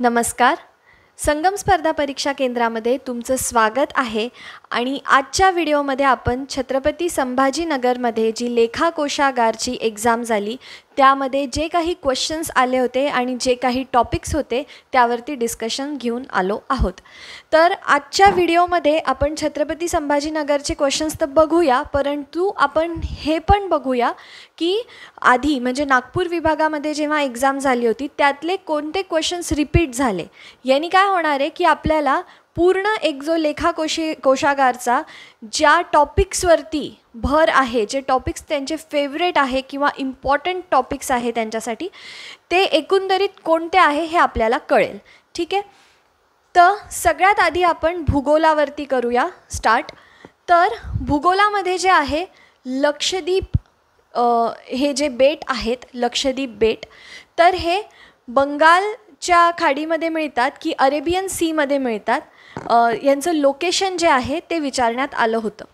नमस्कार. संगम स्पर्धा परीक्षा केंद्रामध्ये तुमचं स्वागत आहे आणि आजच्या व्हिडिओमध्ये आपण छत्रपती संभाजीनगरमध्ये जी लेखा कोशागारची एक्झाम झाली त्यामध्ये जे काही क्वेश्चन्स आले होते आणि जे काही टॉपिक्स होते त्यावरती डिस्कशन घेऊन आलो आहोत. तर आजच्या व्हिडिओमध्ये आपण छत्रपती संभाजीनगरचे क्वेश्चन्स तर बघूया, परंतु आपण हे पण बघूया की आधी म्हणजे नागपूर विभागामध्ये जेव्हा एक्झाम झाली होती त्यातले कोणते क्वेश्चन्स रिपीट झाले. यानी काय होणार आहे की आपल्याला पूर्ण एक जो लेखा कोशागारचा ज्या टॉपिक्सवरती भर आहे, जे टॉपिक्स त्यांचे फेवरेट आहे किंवा इम्पॉर्टंट टॉपिक्स आहे त्यांच्यासाठी, ते एकंदरीत कोणते आहे हे आपल्याला कळेल. ठीक आहे. तर सगळ्यात आधी आपण भूगोलावरती करूया स्टार्ट. तर भूगोलामध्ये जे आहे लक्षद्वीप, हे जे बेट आहेत लक्षद्वीप बेट, तर हे बंगालच्या खाडीमध्ये मिळतात की अरेबियन सीमध्ये मिळतात, यांचं लोकेशन जे आहे ते विचारण्यात आलं होतं.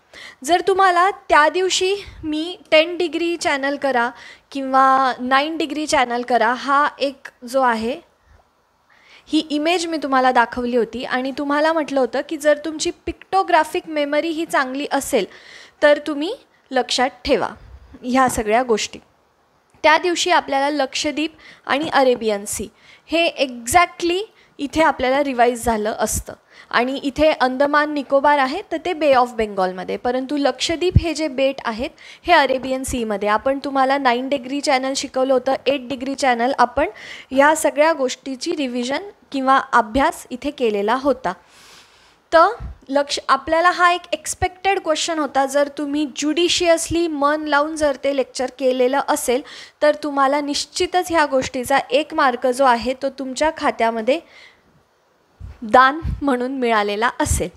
जर तुम्हाला त्या दिवशी मी 10 डिग्री चॅनल करा किंवा 9 डिग्री चॅनल करा हा एक जो आहे ही इमेज मी तुम्हाला दाखवली होती आणि तुम्हाला म्हटलं होतं की जर तुमची पिक्टोग्राफिक मेमरी ही चांगली असेल तर तुम्ही लक्षात ठेवा ह्या सगळ्या गोष्टी. त्या दिवशी आपल्याला लक्षद्वीप आणि अरेबियन सी हे एक्झॅक्टली इथे आपल्याला रिवाईज झालं असतं आणि इथे अंदमान निकोबार आहे तर ते बे ऑफ बेंगॉलमध्ये, परंतु लक्षद्वीप हे जे बेट आहेत हे अरेबियन सीमध्ये. आपण तुम्हाला 9 डिग्री चॅनल शिकवलं होतं, 8 डिग्री चॅनल आपण ह्या सगळ्या गोष्टीची रिव्हिजन किंवा अभ्यास इथे केलेला होता. तर आपल्याला हा एक एक्सपेक्टेड क्वेश्चन होता. जर तुम्ही ज्युडिशियसली मन लावून जर ते लेक्चर केलेलं असेल तर तुम्हाला निश्चितच ह्या गोष्टीचा 1 मार्क जो आहे तो तुमच्या खात्यामध्ये दान म्हणून मिळालेला असेल.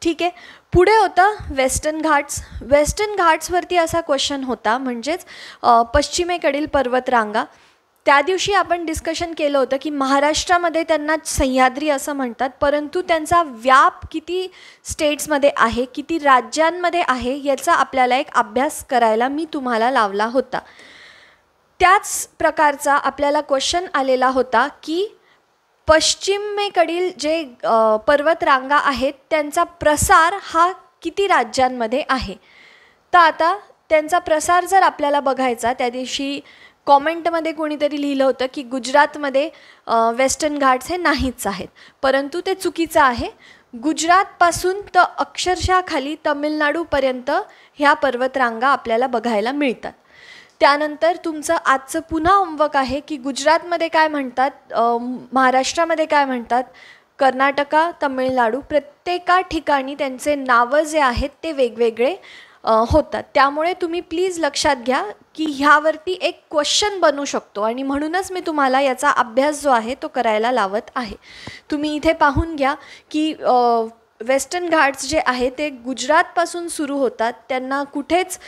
ठीक आहे. पुढे होतं वेस्टर्न घाट्स. वेस्टर्न घाट्सवरती असा क्वेश्चन होता, म्हणजेच पश्चिमेकडील पर्वतरांगा. त्या दिवशी आपण डिस्कशन केलं होतं की महाराष्ट्रामध्ये त्यांना सह्याद्री असं म्हणतात, परंतु त्यांचा व्याप किती स्टेट्समध्ये आहे, किती राज्यांमध्ये आहे याचा आपल्याला एक अभ्यास करायला मी तुम्हाला लावला होता. त्याच प्रकारचा आपल्याला क्वेश्चन आलेला होता की पश्चिमेकडील जे पर्वतरांगा आहेत त्यांचा प्रसार हा किती राज्यांमध्ये आहे. तर आता त्यांचा प्रसार जर आपल्याला बघायचा, त्या दिवशी कॉमेंटमध्ये कोणीतरी लिहिलं होतं की गुजरातमध्ये वेस्टर्न घाट्स हे नाहीच आहेत, परंतु ते चुकीचं आहे. गुजरातपासून तर अक्षरशः खाली तमिळनाडूपर्यंत ह्या पर्वतरांगा आपल्याला बघायला मिळतात. त्यानंतर तुमचं आजचं पुन्हा होमवर्क आहे की गुजरातमध्ये काय म्हणतात, महाराष्ट्रामध्ये काय म्हणतात, कर्नाटका, तमिळनाडू, प्रत्येका ठिकाणी त्यांचे नावं जे आहेत ते वेगवेगळे होतात. त्यामुळे तुम्ही प्लीज लक्षात घ्या की ह्यावरती एक क्वेश्चन बनू शकतो आणि म्हणूनच मी तुम्हाला याचा अभ्यास जो आहे तो करायला लावत आहे. तुम्ही इथे पाहून घ्या की वेस्टर्न घाट्स जे आहे ते गुजरातपासून सुरू होतात, त्यांना कुठेच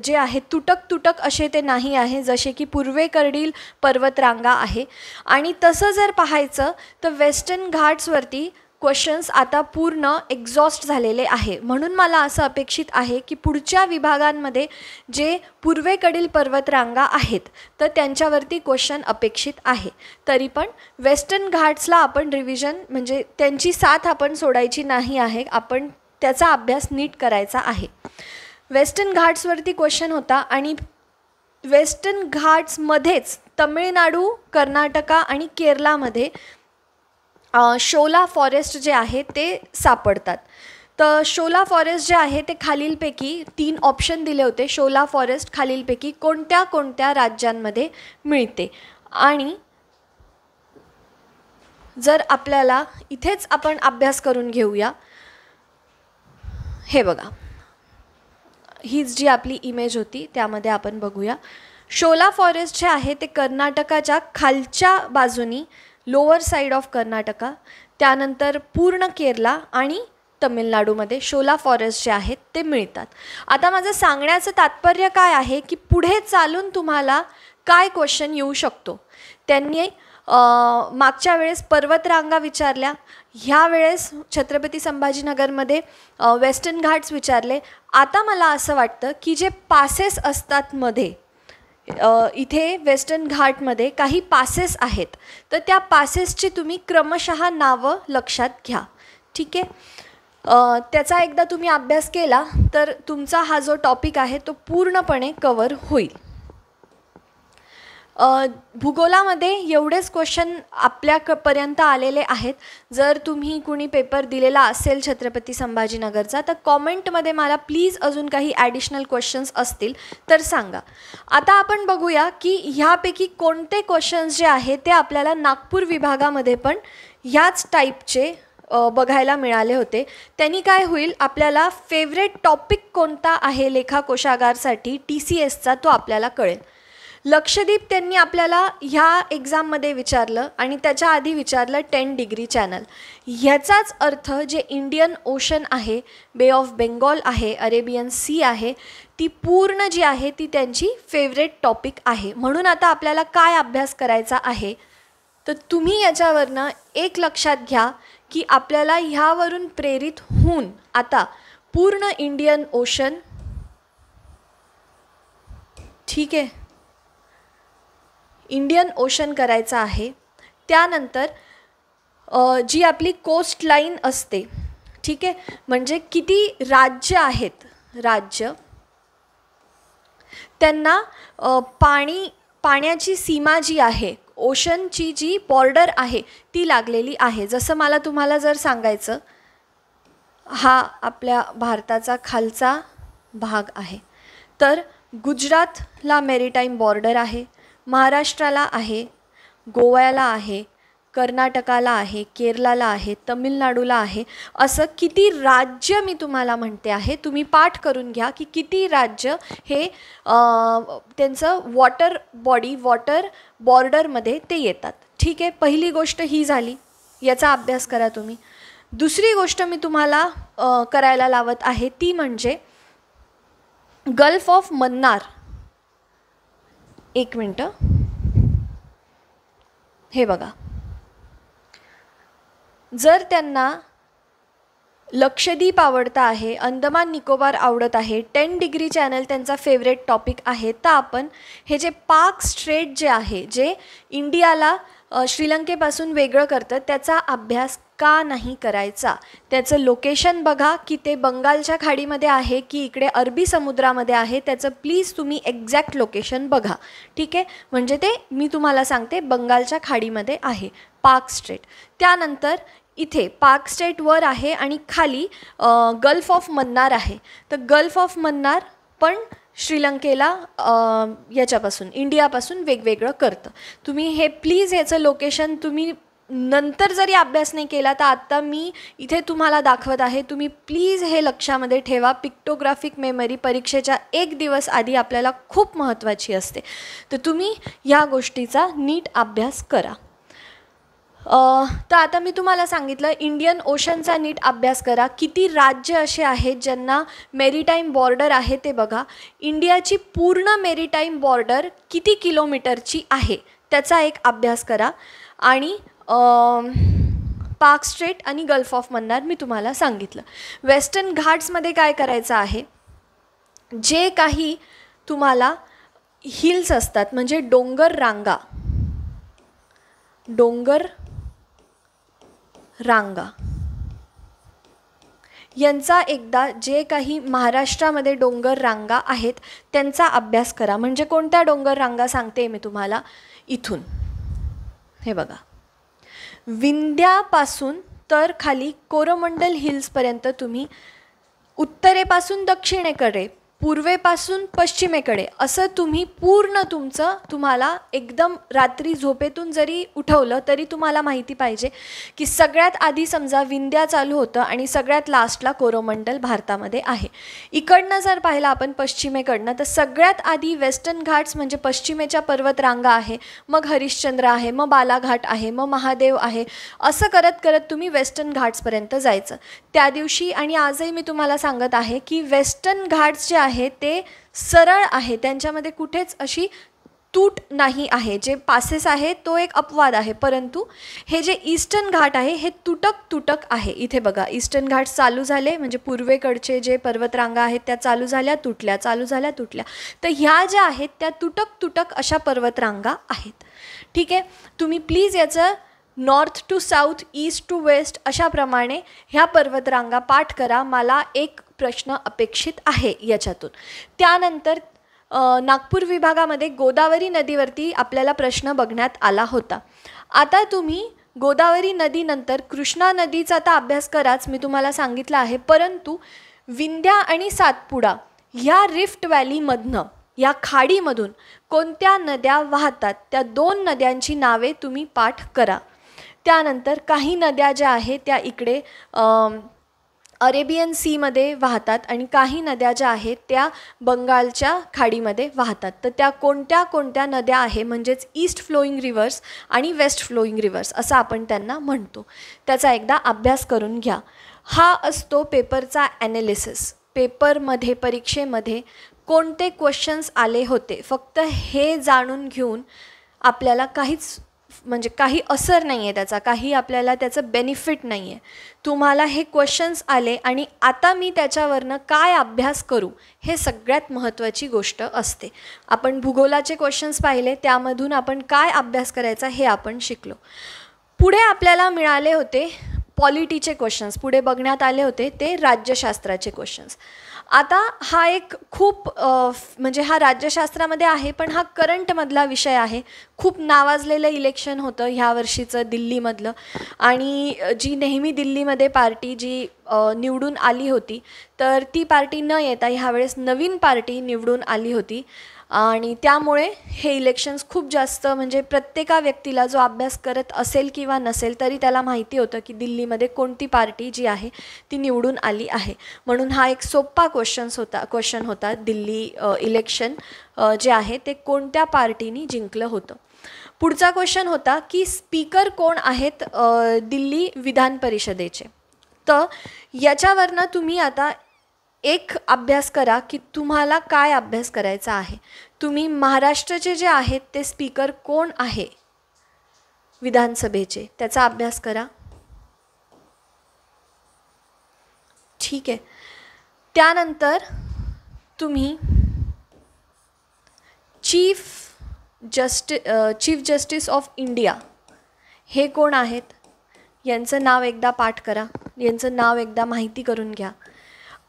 जे आहे तुटक असे ते नाही आहे जसे की पूर्वेकडील पर्वतरांगा आहे. आणि तसं जर पाहायचं तर वेस्टर्न घाट्सवरती क्वेश्चन्स आता पूर्ण एक्झॉस्ट झालेले आहे. म्हणून मला असं अपेक्षित आहे की पुढच्या विभागांमध्ये जे पूर्वेकडील पर्वतरांगा आहेत तर त्यांच्यावरती क्वेश्चन अपेक्षित आहे. तरी पण वेस्टर्न घाट्सला आपण रिव्हिजन म्हणजे त्यांची साथ आपण सोडायची नाही आहे, आपण त्याचा अभ्यास नीट करायचा आहे. वेस्टर्न घाट्सवरती क्वेश्चन होता आणि वेस्टर्न घाट्समध्येच तमिळनाडू, कर्नाटका आणि केरळामध्ये शोला फॉरेस्ट जे आहे ते सापडतात. तर शोला फॉरेस्ट जे आहे ते खालीलपैकी 3 ऑप्शन दिले होते. शोला फॉरेस्ट खालीलपैकी कोणत्या कोणत्या राज्यांमध्ये मिळते. आणि जर आपल्याला इथेच आपण अभ्यास करून घेऊया. हे बघा, हीच जी आपली इमेज होती त्यामध्ये आपण बघूया. शोला फॉरेस्ट जे आहे ते कर्नाटकाच्या खालच्या बाजूनी, लोअर साईड ऑफ कर्नाटका, त्यानंतर पूर्ण केरला आणि तमिळनाडूमध्ये शोला फॉरेस्ट जे आहेत ते मिळतात. आता माझं सांगण्याचं तात्पर्य काय आहे की पुढे चालून तुम्हाला काय क्वेश्चन येऊ शकतो. त्यांनी मागच्या वेळेस पर्वतरांगा विचारल्या, ह्या वेळेस छत्रपती संभाजीनगरमध्ये वेस्टर्न घाट्स विचारले. आता मला असं वाटतं की जे पासेस असतात मध्ये इथे वेस्टर्न घाटमध्ये काही पासेस आहेत, तर त्या पासेसची तुम्ही क्रमशः नावं लक्षात घ्या. ठीक आहे. त्याचा एकदा तुम्ही अभ्यास केला तर तुमचा हा जो टॉपिक आहे तो पूर्णपणे कवर होईल. भूगोलामध्ये एवढेच क्वेश्चन आपल्यापर्यंत आलेले आहेत. जर तुम्ही कुणी पेपर दिलेला असेल छत्रपती संभाजीनगरचा तर कॉमेंटमध्ये मला प्लीज अजून काही ॲडिशनल क्वेश्चन्स असतील तर सांगा. आता आपण बघूया की ह्यापैकी कोणते क्वेश्चन्स जे आहेत ते आपल्याला नागपूर विभागामध्ये पण ह्याच टाईपचे बघायला मिळाले होते. त्यांनी काय होईल, आपल्याला फेवरेट टॉपिक कोणता आहे लेखा कोशागारसाठी TCSचा तो आपल्याला कळेल. लक्षद्वीप त्यांनी आपल्याला ह्या एक्झाममध्ये विचारलं आणि त्याच्या आधी विचारलं 10 डिग्री चॅनल. ह्याचाच अर्थ जे इंडियन ओशन आहे, बे ऑफ बेंगॉल आहे, अरेबियन सी आहे, ती पूर्ण जी आहे ती त्यांची फेवरेट टॉपिक आहे. म्हणून आता आपल्याला काय अभ्यास करायचा आहे तर तुम्ही याच्यावरनं एक लक्षात घ्या की आपल्याला ह्यावरून प्रेरित होऊन आता पूर्ण इंडियन ओशन, ठीक आहे, इंडियन ओशन करायचं आहे. त्यानंतर जी आपली कोस्ट लाईन असते, ठीक आहे, म्हणजे किती राज्य आहेत, राज्य त्यांना पाण्याची सीमा जी आहे, ओशनची जी बॉर्डर आहे ती लागलेली आहे. जसं मला तुम्हाला जर सांगायचं, हा आपल्या भारताचा खालचा भाग आहे, तर गुजरातला मेरीटाईम बॉर्डर आहे, महाराष्ट्राला आहे, गोव्याला आहे, कर्नाटकाला आहे, केरळला आहे, तमिळनाडूला आहे. असं किती राज्य मी तुम्हाला म्हणते आहे, तुम्ही पाठ करून घ्या की किती राज्य हे त्यांचं वॉटर बॉर्डरमध्ये ते येतात. ठीक आहे, पहिली गोष्ट ही झाली, याचा अभ्यास करा तुम्ही. दुसरी गोष्ट मी तुम्हाला करायला लावत आहे ती म्हणजे गल्फ ऑफ मन्नार. एक मिनटं, हे बघा, जर त्यांना लक्षद्वीप आवडता आहे, अंदमान निकोबार आवडत आहे, 10 डिग्री चॅनल त्यांचा फेवरेट टॉपिक आहे, तर आपण हे जे पाक स्ट्रेट जे आहे, जे इंडियाला श्रीलंकेपासून वेगळं करतं, त्याचा अभ्यास का नाही करायचा. त्याचं लोकेशन बघा की ते बंगालच्या खाडीमध्ये आहे की इकडे अरबी समुद्रामध्ये आहे, त्याचं प्लीज तुम्ही एक्झॅक्ट लोकेशन बघा. ठीक आहे, म्हणजे ते मी तुम्हाला सांगते बंगालच्या खाडीमध्ये आहे पाक स्ट्रेट. त्यानंतर इथे पाक स्टेट वर आहे आणि खाली गल्फ ऑफ मन्नार आहे. तर गल्फ ऑफ मन्नार पण श्रीलंकेला याच्यापासून इंडियापासून वेगवेगळं करतं. तुम्ही हे प्लीज याचं लोकेशन तुम्ही नंतर जरी अभ्यास नाही केला तर आत्ता मी इथे तुम्हाला दाखवत आहे, तुम्ही प्लीज हे लक्षामध्ये ठेवा. पिक्टोग्राफिक मेमरी परीक्षेच्या 1 दिवस आधी आपल्याला खूप महत्त्वाची असते, तर तुम्ही ह्या गोष्टीचा नीट अभ्यास करा. तर आता मी तुम्हाला सांगितलं इंडियन ओशनचा नीट अभ्यास करा. किती राज्य असे आहेत ज्यांना मेरीटाईम बॉर्डर आहे ते बघा. इंडियाची पूर्ण मेरीटाईम बॉर्डर किती किलोमीटरची आहे त्याचा एक अभ्यास करा. आणि पाक स्ट्रेट आणि गल्फ ऑफ मन्नार मी तुम्हाला सांगितलं. वेस्टर्न घाट्समध्ये काय करायचं आहे, जे काही तुम्हाला हिल्स असतात म्हणजे डोंगर रांगा यांचा एकदा जे काही महाराष्ट्रामध्ये डोंगर रांगा आहेत त्यांचा अभ्यास करा. म्हणजे कोणत्या डोंगर रांगा सांगते मी तुम्हाला, इथून हे बघा, विंध्यापासून तर खाली कोरोमंडल हिल्सपर्यंत तुम्ही उत्तरेपासून दक्षिणेकडे, पूर्वेपासून पश्चिमेकडे असं तुम्ही पूर्ण तुम्हाला एकदम रात्री झोपेतून जरी उठवलं तरी तुम्हाला माहिती पाहिजे की सगळ्यात आधी समजा विंध्या चालू होतं आणि सगळ्यात लास्टला कोरोमंडल भारतामध्ये आहे. इकडनं जर पाहिलं आपण पश्चिमेकडनं तर सगळ्यात आधी वेस्टर्न घाट्स म्हणजे पश्चिमेच्या पर्वतरांगा आहे, मग हरिश्चंद्र आहे, मग बालाघाट आहे, मग महादेव आहे. असं करत करत तुम्ही वेस्टर्न घाट्सपर्यंत जायचं. त्या दिवशी आणि आजही मी तुम्हाला सांगत आहे की वेस्टर्न घाट्स जे आहे ते सरळ आहे, त्यांच्यामध्ये कुठेच अशी तूट नाही आहे, जे पासेस आहे तो एक अपवाद आहे, परंतु हे जे ईस्टर्न घाट आहे हे तुटक तुटक आहे. इथे बघा, ईस्टर्न घाट चालू झाले म्हणजे पूर्वेकडचे जे पर्वतरांगा आहेत त्या चालू झाल्या तुटल्या, चालू झाल्या तुटल्या. तर ह्या ज्या आहेत त्या तुटक तुटक अशा पर्वतरांगा आहेत. ठीक आहे, तुम्ही प्लीज याचं north to south, east to west अशाप्रमाणे ह्या पर्वतरांगा पाठ करा. मला एक प्रश्न अपेक्षित आहे याच्यातून. त्यानंतर नागपूर विभागामध्ये गोदावरी नदीवरती आपल्याला प्रश्न बघण्यात आला होता. आता तुम्ही गोदावरी नदीनंतर कृष्णा नदीचा आता अभ्यास कराच, मी तुम्हाला सांगितलं आहे, परंतु विंध्या आणि सातपुडा ह्या रिफ्ट व्हॅलीमधनं, या खाडीमधून कोणत्या नद्या वाहतात त्या 2 नद्यांची नावे तुम्ही पाठ करा. त्यानंतर काही नद्या ज्या आहेत त्या इकडे अरेबियन सीमध्ये वाहतात आणि काही नद्या ज्या आहेत त्या बंगालच्या खाडीमध्ये वाहतात. तर त्या कोणत्या कोणत्या नद्या आहे, म्हणजेच ईस्ट फ्लोईंग रिव्हर्स आणि वेस्ट फ्लोईंग रिव्हर्स असं आपण त्यांना म्हणतो. त्याचा एकदा अभ्यास करून घ्या. हा असतो पेपरचा ॲनालिसिस. पेपरमध्ये, परीक्षेमध्ये कोणते क्वेश्चन्स आले होते, फक्त हे जाणून घेऊन आपल्याला काहीच म्हणजे काही असर नाही आहे त्याचा, काही आपल्याला त्याचं बेनिफिट नाही आहे. तुम्हाला हे क्वेश्चन्स आले आणि आता मी त्याच्यावरनं काय अभ्यास करू हे सगळ्यात महत्त्वाची गोष्ट असते. आपण भूगोलाचे क्वेश्चन्स पाहिले, त्यामधून आपण काय अभ्यास करायचा हे आपण शिकलो. पुढे आपल्याला मिळाले होते पॉलिटीचे क्वेश्चन्स, पुढे बघण्यात आले होते ते राज्यशास्त्राचे क्वेश्चन्स. आता हा एक खूप म्हणजे हा राज्यशास्त्रामध्ये आहे, पण हा करंटमधला विषय आहे. खूप नावाजलेलं इलेक्शन होतं ह्या वर्षीचं दिल्लीमधलं, आणि जी नेहमी दिल्लीमध्ये पार्टी जी निवडून आली होती, तर ती पार्टी न येता ह्यावेळेस नवीन पार्टी निवडून आली होती. आणि त्यामुळे हे इलेक्शन्स खूप जास्त म्हणजे प्रत्येका व्यक्तीला जो अभ्यास करत असेल किंवा नसेल तरी त्याला माहिती होतं की दिल्लीमध्ये कोणती पार्टी जी आहे ती निवडून आली आहे. म्हणून हा एक सोपा क्वेश्चन होता. दिल्ली इलेक्शन जे आहे ते कोणत्या पार्टीनी जिंकलं होतं. पुढचा क्वेश्चन होता की स्पीकर कोण आहेत दिल्ली विधान परिषदेचे. तर याच्यावरनं तुम्ही आता एक अभ्यास करा की तुम्हाला काय अभ्यास करायचा आहे. तुम्ही महाराष्ट्राचे जे आहेत ते स्पीकर कोण आहे विधानसभेचे त्याचा अभ्यास करा. ठीक आहे. त्यानंतर तुम्ही चीफ जस्टिस ऑफ इंडिया हे कोण आहेत यांचं नाव एकदा पाठ करा, यांचं नाव एकदा माहिती करून घ्या.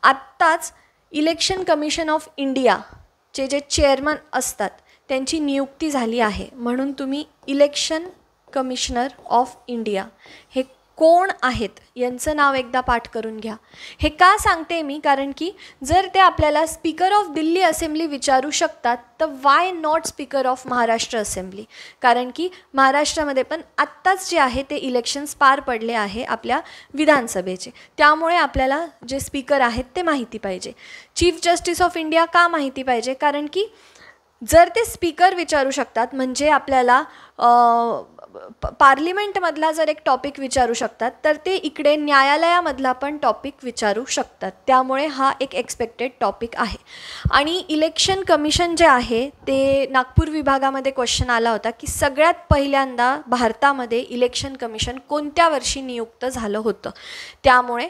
आत्ताच इलेक्शन कमिशन ऑफ इंडियाचे जे चेअरमन असतात त्यांची नियुक्ती झाली आहे, म्हणून तुम्ही इलेक्शन कमिशनर ऑफ इंडिया हे कोण आहेत यांचं नाव एकदा पाठ करून घ्या. हे का सांगते मी, कारण की जर ते आपल्याला स्पीकर ऑफ दिल्ली असेंब्ली विचारू शकतात तर why not speaker of Maharashtra assembly, कारण की महाराष्ट्रामध्ये पण आत्ताच जे आहे ते इलेक्शन्स पार पडले आहे आपल्या विधानसभेचे. त्यामुळे आपल्याला जे स्पीकर आहेत ते माहिती पाहिजे. चीफ जस्टिस ऑफ इंडिया का माहिती पाहिजे, कारण की जर ते स्पीकर विचारू शकतात म्हणजे आपल्याला पार्लिमेंटमधला जर एक टॉपिक विचारू शकतात तर ते इकडे न्यायालयामधला पण टॉपिक विचारू शकतात. त्यामुळे हा एक एक्सपेक्टेड टॉपिक आहे. आणि इलेक्शन कमिशन जे आहे ते नागपूर विभागामध्ये क्वेश्चन आला होता की सगळ्यात पहिल्यांदा भारतामध्ये इलेक्शन कमिशन कोणत्या वर्षी नियुक्त झालं होतं. त्यामुळे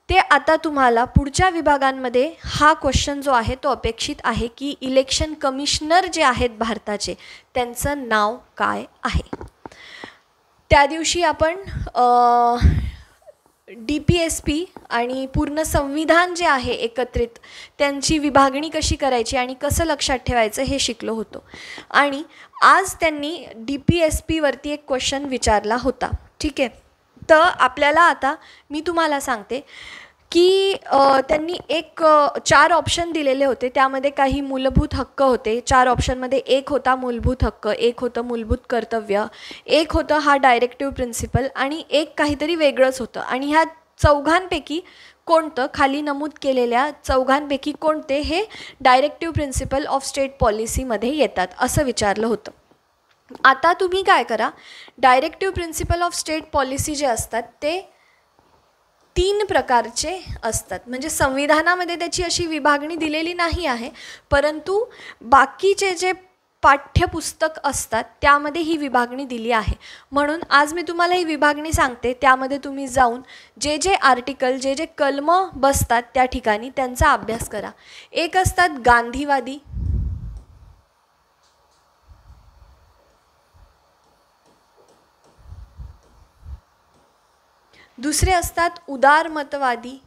ते आता तुम्हाला पुढच्या विभागांमध्ये हा क्वेश्चन जो आहे तो अपेक्षित आहे की इलेक्शन कमिशनर जे आहेत भारताचे त्यांचं नाव काय आहे. त्या दिवशी आपण DPSP आणि पूर्ण संविधान जे आहे एकत्रित त्यांची विभागणी कशी करायची आणि कसं लक्षात ठेवायचं हे शिकलो होतो. आणि आज त्यांनी DPSPवरती एक क्वेश्चन विचारला होता. ठीक आहे. तर आपल्याला आता मी तुम्हाला सांगते की त्यांनी 4 ऑप्शन दिलेले होते, त्यामध्ये काही मूलभूत हक्क होते. 4 ऑप्शनमध्ये एक होता मूलभूत हक्क, एक होतं मूलभूत कर्तव्य, एक होतं हा डायरेक्टिव्ह प्रिन्सिपल आणि एक काहीतरी वेगळंच होतं. आणि ह्या चौघांपैकी कोणतं, खाली नमूद केलेल्या चौघांपैकी कोणते हे डायरेक्टिव्ह प्रिन्सिपल ऑफ स्टेट पॉलिसीमध्ये येतात असं विचारलं होतं. आता तुम्ही काय करा, directive principle of state policy जे असतात ते 3 प्रकारचे असतात. म्हणजे संविधानामध्ये त्याची अशी विभागणी दिलेली नाही आहे, परंतु बाकीचे जे पाठ्यपुस्तक असतात त्यामध्ये ही विभागणी दिली आहे. म्हणून आज मी तुम्हाला ही विभागणी सांगते, त्यामध्ये तुम्ही जाऊन जे जे आर्टिकल जे जे कलमं बसतात त्या ठिकाणी त्यांचा अभ्यास करा. एक असतात गांधीवादी, दुसरे असतात उदारमतवादी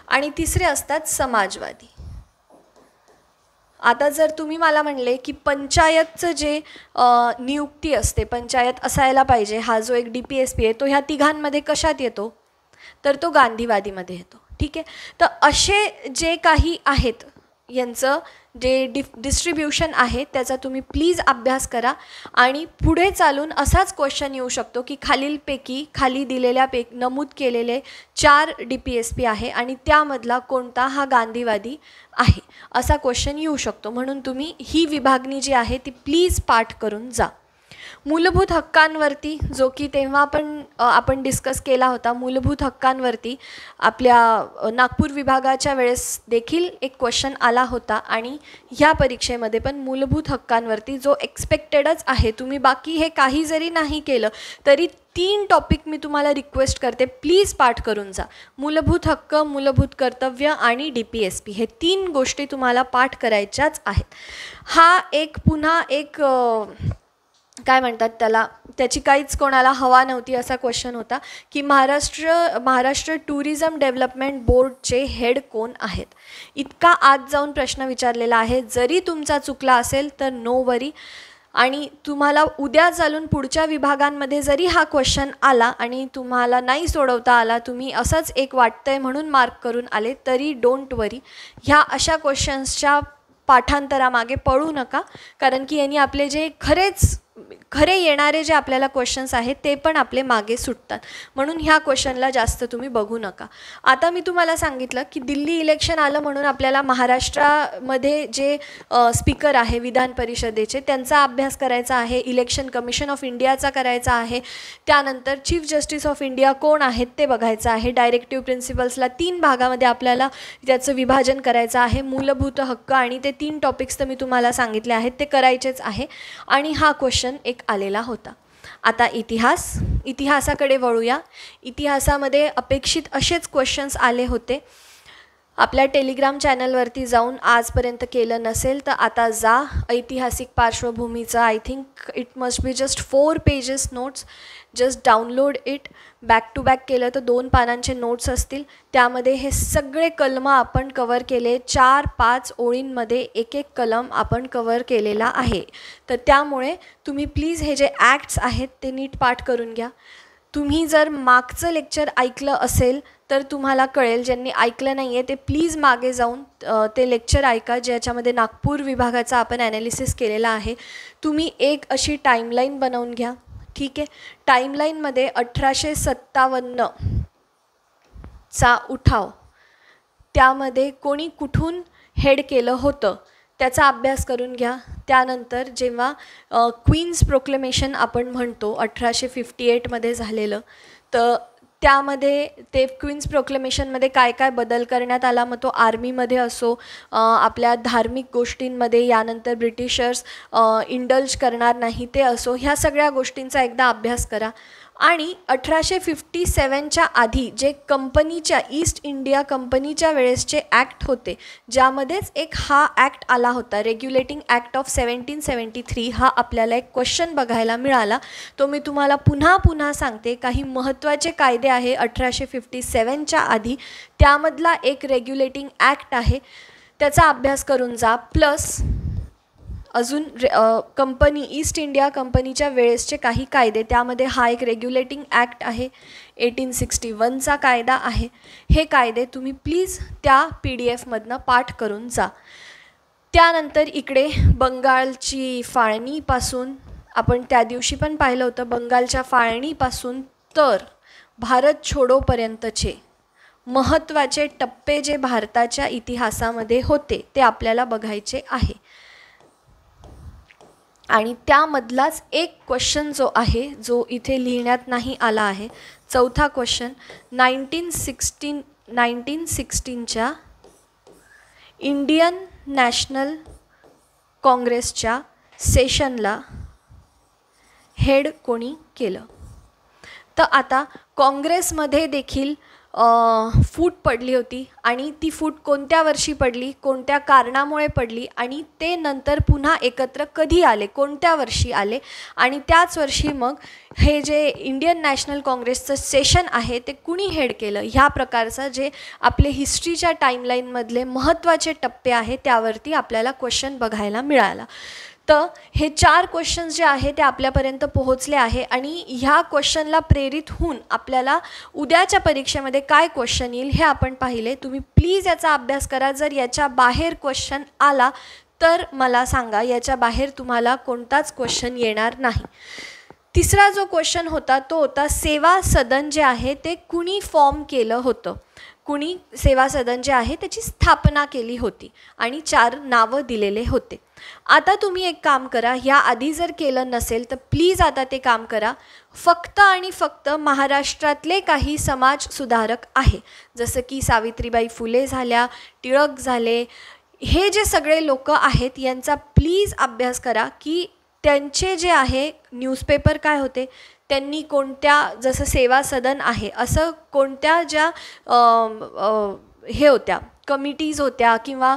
आणि तिसरे असतात समाजवादी. आता जर तुम्ही मला म्हणले की पंचायतचं जे नियुक्ती असते, पंचायत असायला पाहिजे, हा जो एक DPSP आहे तो ह्या तिघांमध्ये कशात येतो, तर तो गांधीवादीमध्ये येतो. ठीक आहे. तर असे जे काही आहेत यांचं जे डिस्ट्रीब्युशन आहे त्याचा तुम्ही प्लीज अभ्यास करा. आणि पुढे चालून असाच क्वेश्चन येऊ शकतो की खालीलपैकी खाली दिलेल्यापैकी नमूद केलेले 4 DPSP आहे आणि त्यामधला कोणता हा गांधीवादी आहे, असा क्वेश्चन येऊ शकतो. म्हणून तुम्ही ही विभागणी जी आहे ती प्लीज पाठ करून जा. मूलभूत हक्कांवरती, जो की तेव्हा पण आपण डिस्कस केला होता, मूलभूत हक्कांवरती आपल्या नागपूर विभागाच्या वेळेस देखील एक क्वेश्चन आला होता आणि ह्या परीक्षेमध्ये पण मूलभूत हक्कांवरती जो एक्सपेक्टेडच आहे. तुम्ही बाकी हे काही जरी नाही केलं तरी 3 टॉपिक मी तुम्हाला रिक्वेस्ट करते, प्लीज पाठ करून जा. मूलभूत हक्क, मूलभूत कर्तव्य आणि DPSP हे 3 गोष्टी तुम्हाला पाठ करायच्याच आहेत. हा एक पुन्हा एक काय म्हणतात त्याला, त्याची काहीच कोणाला हवा नव्हती असा क्वेश्चन होता की महाराष्ट्र टुरिझम डेव्हलपमेंट बोर्डचे हेड कोण आहेत, इतका आत जाऊन प्रश्न विचारलेला आहे. जरी तुमचा चुकला असेल तर नो वरी. आणि तुम्हाला उद्या चालून पुढच्या विभागांमध्ये जरी हा क्वेश्चन आला आणि तुम्हाला नाही सोडवता आला, तुम्ही असंच एक वाटतंय म्हणून मार्क करून आले तरी डोंट वरी. ह्या अशा क्वेश्चन्सच्या पाठांतरामागे पळू नका, कारण की यांनी आपले जे खरे येणारे जे आपल्याला क्वेश्चन्स आहेत ते पण आपले मागे सुटतात. म्हणून ह्या क्वेश्चनला जास्त तुम्ही बघू नका. आता मी तुम्हाला सांगितलं की दिल्ली इलेक्शन आलं म्हणून आपल्याला महाराष्ट्रामध्ये जे स्पीकर आहे विधान परिषदेचे त्यांचा अभ्यास करायचा आहे, इलेक्शन कमिशन ऑफ इंडियाचा करायचा आहे, त्यानंतर चीफ जस्टिस ऑफ इंडिया कोण आहेत ते बघायचं आहे, डायरेक्टिव्ह प्रिन्सिपल्सला 3 भागामध्ये आपल्याला त्याचं विभाजन करायचं आहे, मूलभूत हक्क आणि ते 3 टॉपिक्स तर मी तुम्हाला सांगितले आहेत ते करायचेच आहे. आणि हा क्वेश्चन एक आलेला होता. आता इतिहासाकडे वळूया. इतिहासामध्ये अपेक्षित असेच क्वेश्चन्स आले होते. आपल्या टेलिग्राम चॅनलवरती जाऊन आजपर्यंत केलं नसेल तर आता जा. ऐतिहासिक पार्श्वभूमीचा I think it must be just 4 pages notes. Just download it. Back to back केलं तर 2 पानांचे नोट्स असतील. त्यामध्ये हे सगळे कलम आपण कवर केले. 4-5 ओळींमध्ये एक एक कलम आपण कवर केलेला आहे. तर त्यामुळे तुम्ही प्लीज हे जे ॲक्ट्स आहेत ते नीट पाठ करून घ्या. तुम्ही जर मागचं लेक्चर ऐकलं असेल तर तुम्हाला कळेल. ज्यांनी ऐकलं नाही आहे ते प्लीज मागे जाऊन ते लेक्चर ऐका ज्याच्यामध्ये नागपूर विभागाचा आपण ॲनालिसिस केलेला आहे. तुम्ही एक अशी टाईमलाईन बनवून घ्या. ठीक आहे. टाईमलाईनमध्ये 1857 चा उठाव, त्यामध्ये कोणी कुठून हेड केलं होतं त्याचा अभ्यास करून घ्या. त्यानंतर जेव्हा क्वीन्स प्रोक्लेमेशन आपण म्हणतो 1858मध्ये झालेलं, तर त्यामध्ये ते क्वीन्स प्रोक्लेमेशनमध्ये काय काय बदल करण्यात आला, मग तो आर्मीमध्ये असो, आपल्या धार्मिक गोष्टींमध्ये यानंतर ब्रिटिशर्स इंडल्ज करणार नाही ते असो, ह्या सगळ्या गोष्टींचा एकदा अभ्यास करा. आणि 1857च्या आधी जे कंपनीच्या ईस्ट इंडिया कंपनीच्या वेळेसचे ॲक्ट होते ज्यामध्येच एक हा ॲक्ट आला होता, रेग्युलेटिंग ॲक्ट ऑफ 1773, हा आपल्याला एक क्वेश्चन बघायला मिळाला. तो मी तुम्हाला पुन्हा सांगते. काही महत्त्वाचे कायदे आहे 1857च्या आधी, त्यामधला एक रेग्युलेटिंग ॲक्ट आहे, त्याचा अभ्यास करून जा. प्लस अजून कंपनी ईस्ट इंडिया कंपनीच्या वेळेसचे काही कायदे, त्यामध्ये हा एक रेग्युलेटिंग ॲक्ट आहे, 1861चा कायदा आहे. हे कायदे तुम्ही प्लीज त्या PDF मधनं पाठ करून जा. त्यानंतर इकडे बंगालची फाळणीपासून आपण त्या दिवशी पण पाहिलं होतं, बंगालच्या फाळणीपासून तर भारत छोडोपर्यंतचे महत्त्वाचे टप्पे जे भारताच्या इतिहासामध्ये होते ते आपल्याला बघायचे आहे. आणि त्यामधलाच एक क्वेश्चन जो आहे जो इथे लिहिण्यात नाही आला आहे, 4था क्वेश्चन, 1916च्या इंडियन नॅशनल काँग्रेसच्या सेशनला हेड कोणी केलं? तर आता काँग्रेसमध्ये देखील फूट पडली होती आणि ती फूट कोणत्या वर्षी पडली, कोणत्या कारणामुळे पडली आणि ते नंतर पुन्हा एकत्र कधी आले, कोणत्या वर्षी आले आणि त्याच वर्षी मग हे जे इंडियन नॅशनल काँग्रेसचं सेशन आहे ते कुणी हेड केलं, ह्या प्रकारचं जे आपले हिस्ट्रीच्या टाईमलाईनमधले महत्त्वाचे टप्पे आहेत त्यावरती आपल्याला क्वेश्चन बघायला मिळाला. तर हे 4 क्वेश्चन्स जे आहे ते आपल्यापर्यंत पोहोचले आहे आणि ह्या क्वेश्चनला प्रेरित होऊन आपल्याला उद्याच्या परीक्षेमध्ये काय क्वेश्चन येईल हे आपण पाहिले. तुम्ही प्लीज याचा अभ्यास करा. जर याच्या बाहेर क्वेश्चन आला तर मला सांगा, याच्या बाहेर तुम्हाला कोणताच क्वेश्चन येणार नाही. तिसरा जो क्वेश्चन होता तो होता सेवा सदन जे आहे ते कुणी फॉर्म केलं होतं, कुणी सेवा सदन जे आहे त्याची स्थापना केली होती आणि 4 नावं दिलेले होते. आता तुम्ही एक काम करा, ह्या आधी जर केलं नसेल तर प्लीज आता ते काम करा. फक्त आणि फक्त महाराष्ट्रातले काही समाज सुधारक आहे, जसं की सावित्रीबाई फुले झाल्या, टिळक झाले, हे जे सगळे लोक आहेत यांचा प्लीज अभ्यास करा की त्यांचे जे आहे न्यूजपेपर काय होते, त्यांनी कोणत्या, जसं सेवा सदन आहे असं कोणत्या ज्या हे होत्या कमिटीज होत्या किंवा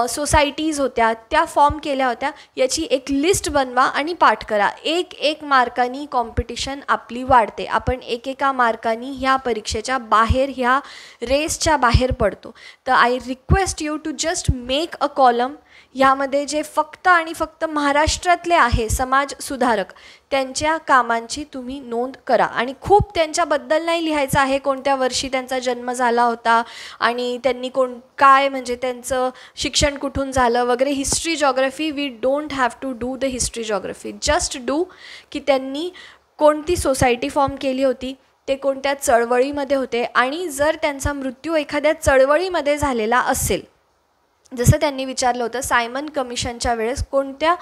सोसायटीज होत्या त्या फॉर्म केल्या होत्या, याची एक लिस्ट बनवा आणि पाठ करा. एक मार्कांनी कॉम्पिटिशन आपली वाढते. आपण एकेका मार्कांनी ह्या परीक्षेच्या बाहेर, ह्या रेसच्या बाहेर पडतो. तर I request you to just make a column. ह्यामध्ये जे फक्त आणि फक्त महाराष्ट्रातले आहे समाज सुधारक त्यांच्या कामांची तुम्ही नोंद करा आणि खूप त्यांच्याबद्दल नाही लिहायचं आहे, कोणत्या वर्षी त्यांचा जन्म झाला होता आणि त्यांनी काय म्हणजे त्यांचं शिक्षण कुठून झालं वगैरे. History geography we don't have to do the history geography. Just do की त्यांनी कोणती सोसायटी फॉर्म केली होती, ते कोणत्या चळवळीमध्ये होते आणि जर त्यांचा मृत्यू एखाद्या चळवळीमध्ये झालेला असेल, जसं त्यांनी विचारलं होतं सायमन कमिशनच्या वेळेस कोणत्या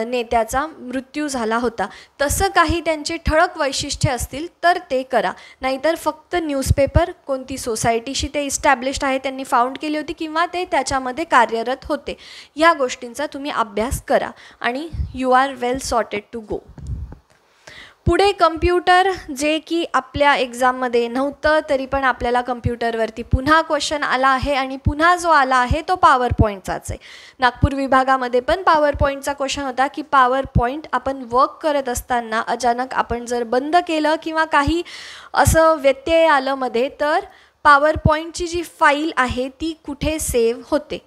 नेत्याचा मृत्यू झाला होता, तसं काही त्यांचे ठळक वैशिष्ट्ये असतील तर ते करा. नाहीतर फक्त न्यूजपेपर, कोणती सोसायटीशी ते इस्टॅब्लिश्ड आहे, त्यांनी फाउंड केली होती किंवा ते त्याच्यामध्ये कार्यरत होते, ह्या गोष्टींचा तुम्ही अभ्यास करा आणि you are well sorted to go. पुढे कम्प्युटर, जे की आपल्या एक्झाममध्ये नव्हतं तरी पण आपल्याला कम्प्युटरवरती पुन्हा क्वेश्चन आला आहे आणि पुन्हा जो आला आहे तो पॉवर पॉईंटचाच आहे. नागपूर विभागामध्ये पण पॉवर पॉईंटचा क्वेश्चन होता की पॉवर पॉईंट आपण वर्क करत असताना अचानक आपण जर बंद केलं किंवा काही असं व्यत्यय आलं मध्ये तर पॉवर पॉईंटची जी फाईल आहे ती कुठे सेव्ह होते,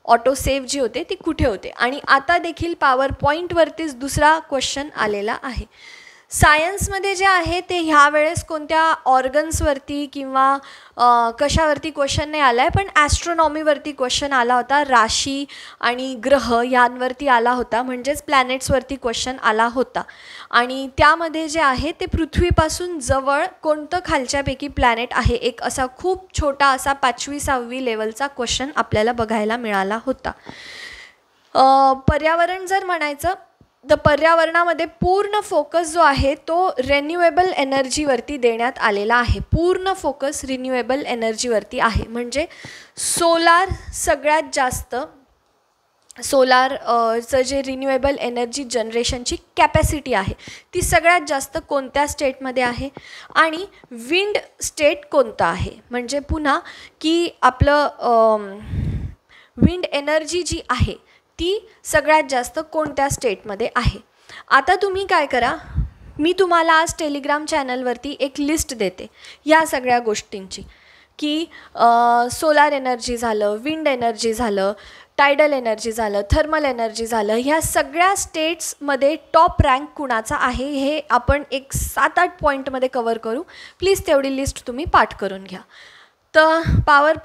ऑटो सेव्ह जी होते ती कुठे होते. आणि आता देखील पॉवर पॉईंटवरतीच दुसरा क्वेश्चन आलेला आहे. सायन्समध्ये जे आहे ते ह्या वेळेस कोणत्या ऑर्गन्सवरती किंवा कशावरती क्वेश्चन नाही आला आहे, पण ॲस्ट्रॉनॉमीवरती क्वेश्चन आला होता. राशी आणि ग्रह यांवरती आला होता, म्हणजेच प्लॅनेट्सवरती क्वेश्चन आला होता. आणि त्यामध्ये जे आहे ते पृथ्वीपासून जवळ कोणतं खालच्यापैकी प्लॅनेट आहे, एक असा खूप छोटा असा 5वी-6वी लेवलचा क्वेश्चन आपल्याला बघायला मिळाला होता. पर्यावरण जर म्हणायचं तर पर्यावरणामध्ये पूर्ण फोकस जो आहे तो रिन्युएबल एनर्जीवरती देण्यात आलेला आहे. पूर्ण फोकस रिन्युएबल एनर्जीवरती आहे. म्हणजे सोलार सगळ्यात जास्त, सोलारचं जे रिन्युएबल एनर्जी जनरेशनची कॅपॅसिटी आहे ती सगळ्यात जास्त कोणत्या स्टेटमध्ये आहे आणि विंड स्टेट कोणतं आहे. म्हणजे पुन्हा की आपलं विंड एनर्जी जी आहे ती सगळ्यात जास्त कोणत्या स्टेटमध्ये आहे. आता तुम्ही काय करा, मी तुम्हाला आज टेलिग्राम चॅनलवरती एक लिस्ट देते या सगळ्या गोष्टींची की सोलार एनर्जी झालं, विंड एनर्जी झालं, टायडल एनर्जी झालं, थर्मल एनर्जी झालं, ह्या सगळ्या स्टेट्समध्ये टॉप रँक कुणाचा आहे हे आपण एक 7-8 पॉईंटमध्ये कवर करू. प्लीज तेवढी लिस्ट तुम्ही पाठ करून घ्या. तर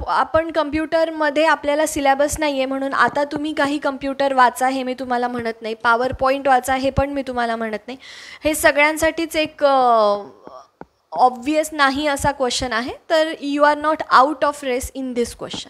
आपण कम्प्युटरमध्ये आपल्याला सिलेबस नाही आहे म्हणून आता तुम्ही काही कम्प्युटर वाचा हे मी तुम्हाला म्हणत नाही, पॉवर पॉईंट वाचा हे पण मी तुम्हाला म्हणत नाही. हे सगळ्यांसाठीच एक ऑब्वियस नाही असा क्वेश्चन आहे, तर you are not out of race in this question.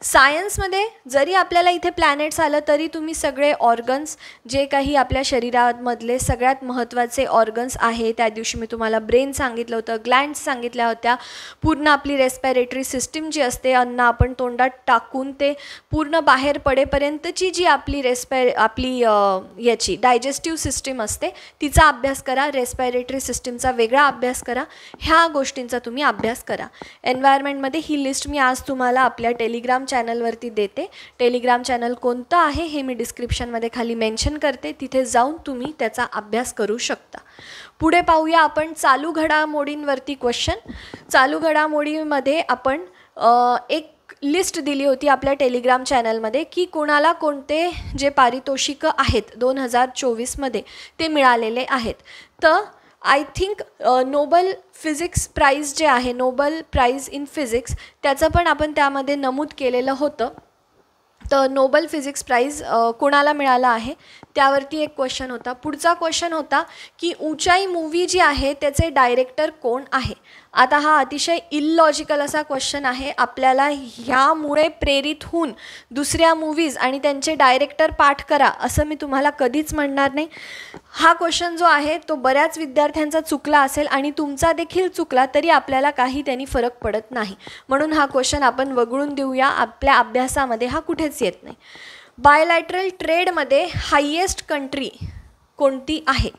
सायन्समध्ये जरी आपल्याला इथे प्लॅनेट्स आलं तरी तुम्ही सगळे ऑर्गन्स जे काही आपल्या शरीरामधले सगळ्यात महत्त्वाचे ऑर्गन्स आहे, त्या दिवशी मी तुम्हाला ब्रेन सांगितलं होतं, ग्लँड्स सांगितल्या होत्या, पूर्ण आपली रेस्पिरेटरी सिस्टीम जी असते, अन्न आपण तोंडात टाकून ते पूर्ण बाहेर पडेपर्यंतची जी आपली याची डायजेस्टिव्ह सिस्टीम असते तिचा अभ्यास करा. रेस्पिरेटरी सिस्टीमचा वेगळा अभ्यास करा. ह्या गोष्टींचा तुम्ही अभ्यास करा. एन्व्हायरमेंटमध्ये ही लिस्ट मी आज तुम्हाला आपल्या टेलिग्राम चॅनलवरती देते. टेलिग्राम चॅनल कोणतं आहे हे मी डिस्क्रिप्शनमध्ये खाली मेन्शन करते. तिथे जाऊन तुम्ही त्याचा अभ्यास करू शकता. पुढे पाहूया आपण चालू घडामोडींवरती क्वेश्चन. चालू घडामोडीमध्ये आपण एक लिस्ट दिली होती आपल्या टेलिग्राम चॅनलमध्ये की कोणाला कोणते जे पारितोषिकं आहेत 2024मध्ये ते मिळालेले आहेत. तर I think Nobel physics prize जे आहे, नोबल प्राईज इन फिजिक्स, त्याचं पण आपण त्यामध्ये नमूद केलेलं होतं. तर नोबल फिजिक्स प्राईज कोणाला मिळाला आहे त्यावरती एक क्वेश्चन होता. पुढचा क्वेश्चन होता की ऊंचाई मूवी जी आहे त्याचे डायरेक्टर कोण आहे. आता हा अतिशय इलॉजिकल असा क्वेश्चन आहे. आपल्याला ह्यामुळे प्रेरित होऊन दुसऱ्या मूवीज आणि त्यांचे डायरेक्टर पाठ करा असं मी तुम्हाला कधीच म्हणणार नाही. हा क्वेश्चन जो आहे तो बऱ्याच विद्यार्थ्यांचा चुकला असेल आणि तुमचा देखील चुकला तरी आपल्याला काही त्यांनी फरक पडत नाही. म्हणून हा क्वेश्चन आपण वगळून देऊया. आपल्या अभ्यासामध्ये हा कुठेच येत नाही. बायलॅटरल ट्रेडमध्ये हायेस्ट कंट्री कोणती आहे.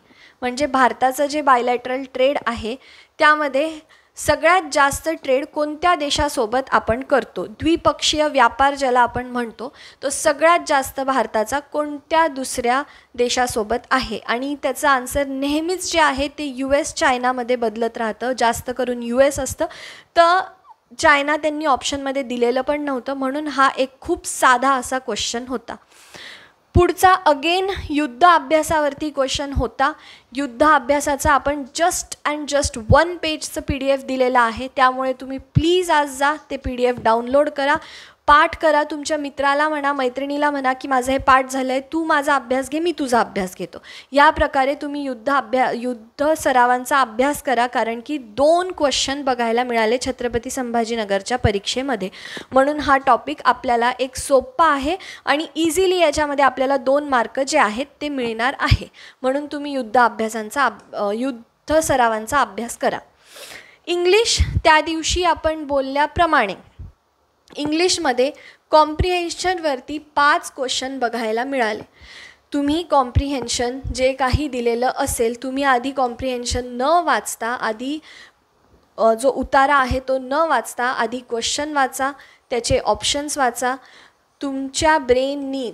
म्हणजे भारताचं जे बायलॅटरल ट्रेड आहे त्यामध्ये सगळ्यात जास्त ट्रेड कोणत्या देशासोबत आपण करतो. द्विपक्षीय व्यापार ज्याला आपण म्हणतो तो सगळ्यात जास्त भारताचा कोणत्या दुसऱ्या देशासोबत आहे. आणि त्याचं आन्सर नेहमीच जे आहे ते US चायनामध्ये बदलत राहतं. जास्त करून US असतं. तर चायना त्यांनी ऑप्शनमध्ये दिलेलं पण नव्हतं. म्हणून हा एक खूप साधा असा क्वेश्चन होता. पुढचा अगेन युद्ध अभ्यासावरती क्वेश्चन होता. युद्ध अभ्यासाचा आपण जस्ट 1 पेजचं PDF दिलेलं आहे. त्यामुळे तुम्ही प्लीज आज जा ते PDF डाउनलोड करा, पाठ करा. तुमच्या मित्राला म्हणा, मैत्रिणीला म्हणा की माझं हे पाठ झालं आहे, तू माझा अभ्यास घे, मी तुझा अभ्यास घेतो. या प्रकारे तुम्ही युद्ध सरावांचा अभ्यास करा. कारण की 2 क्वेश्चन बघायला मिळाले छत्रपती संभाजीनगरच्या परीक्षेमध्ये. म्हणून हा टॉपिक आपल्याला एक सोपा आहे आणि इझिली याच्यामध्ये आपल्याला 2 मार्क जे आहेत ते मिळणार आहे. म्हणून तुम्ही युद्ध सरावांचा अभ्यास करा. इंग्लिश त्या दिवशी आपण बोलल्याप्रमाणे इंग्लिशमध्ये कॉम्प्रिहेन्शनवरती 5 क्वेश्चन बघायला मिळाले. तुम्ही कॉम्प्रिहेन्शन जे काही दिलेलं असेल तुम्ही आधी कॉम्प्रिहेन्शन न वाचता, आधी जो उतारा आहे तो न वाचता आधी क्वेश्चन वाचा, त्याचे ऑप्शन्स वाचा. तुमच्या ब्रेननी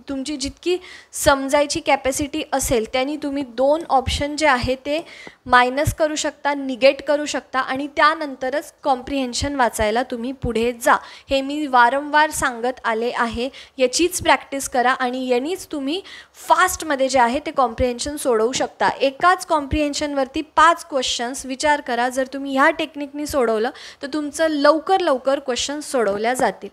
तुमची जितकी समजायची कॅपॅसिटी असेल त्यांनी तुम्ही 2 ऑप्शन जे आहे ते मायनस करू शकता, निगेट करू शकता आणि त्यानंतरच कॉम्प्रिहेन्शन वाचायला तुम्ही पुढे जा. हे मी वारंवार सांगत आले आहे. याचीच प्रॅक्टिस करा आणि यांनीच तुम्ही फास्टमध्ये जे आहे ते कॉम्प्रिहेन्शन सोडवू शकता. एकाच कॉम्प्रिहेन्शनवरती 5 क्वेश्चन्स विचार करा. जर तुम्ही ह्या टेक्निकनी सोडवलं तर तुमचं लवकर क्वेश्चन्स सोडवल्या जातील.